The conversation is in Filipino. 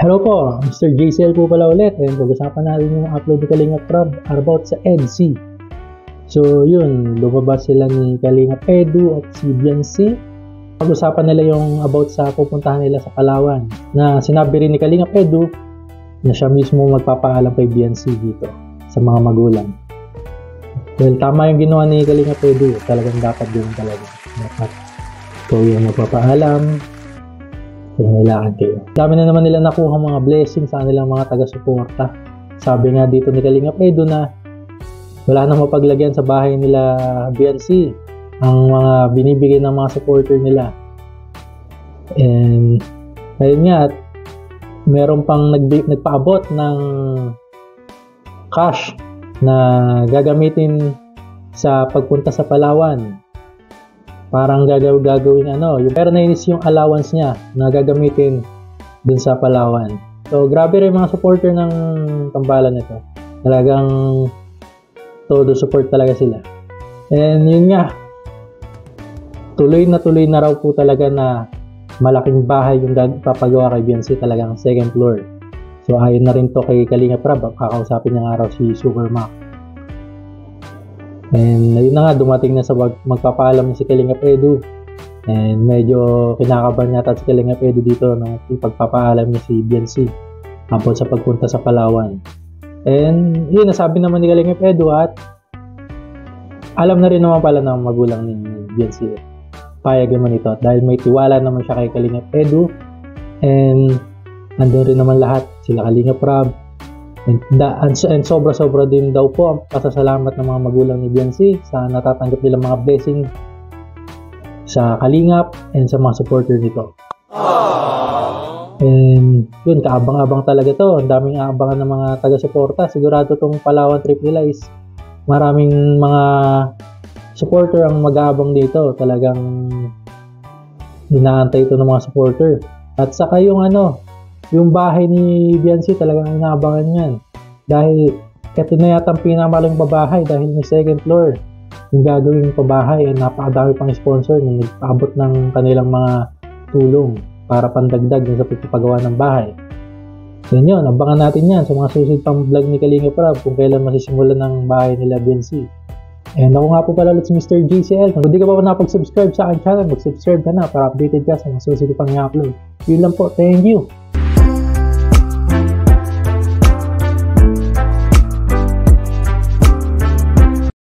Hello po, Mr. JCL po pala ulit. Ayun, pag-usapan natin yung upload ni Kalingap Prab about sa EDC. So yun, lumabas sila ni Kalingap Edu at si Biancy. Pag-usapan nila yung about sa pupuntahan nila sa Palawan. Na sinabi rin ni Kalingap Edu na siya mismo magpapaalam kay Biancy dito sa mga magulang. Well, tama yung ginawa ni Kalingap Edu. Talagang dapat din talaga. Dapat ikaw yung magpapaalam kung kailangan kayo. Dami na naman nila nakuha mga blessings sa kanilang mga taga-suporta. Sabi nga dito ni Kalingap Edu na wala nang mapaglagyan sa bahay nila Biancy ang mga binibigay ng mga supporter nila. And ayun nga, at meron pang nagpaabot ng cash na gagamitin sa pagpunta sa Palawan. Parang gagawin yung pero na yung allowance niya na gagamitin dun sa Palawan. So grabe rin mga supporter ng tambalan nito. Talagang todo support talaga sila. And yun nga, tuloy na raw po talaga na malaking bahay yung papagawa kay Biancy, talagang second floor. So ayon na rin to kay Kalingap Prab, kakausapin niya nga raw si Supermac. And ayun na nga, dumating na sa magpapaalam si Kalingap Edu. And medyo kinakabahan yata si Kalingap Edu dito nung pagpapaalam niya si Biancy about sa pagpunta sa Palawan. And yun, nasabi naman ni Kalingap Edu at alam na rin naman pala ng magulang ni Biancy. Payag naman ito dahil may tiwala naman siya kay Kalingap Edu. And andun rin naman lahat, sila Kalingap Prab. And sobra-sobra din daw po ang pasasalamat ng mga magulang ni Biancy sa natatanggap nilang mga blessing sa Kalingap and sa mga supporter nito. And yun, kaabang-abang talaga to. Ang daming aabangan ng mga taga-suporta. Sigurado tong Palawan trip nila is maraming mga supporter ang mag-aabang dito. Talagang inaantay ito ng mga supporter. At saka yung bahay ni Biancy, talagang inaabangan yan. Dahil ito na yata ang pinakamalang babahay dahil may second floor yung gagawin pabahay, and napakadami pang sponsor na nagpaabot ng kanilang mga tulong para pandagdag sa pagpapagawa ng bahay. Yan yun, abangan natin yan sa mga susunod pang vlog ni Kalingap Prab kung kailan masisimulan ng bahay nila Biancy. And ako nga po pala ulit si Mr. JCL. Kung hindi ka pa napag-subscribe sa aking channel, mag-subscribe ka na para updated ka sa mga susunod pang i-upload. Yun lang po, thank you!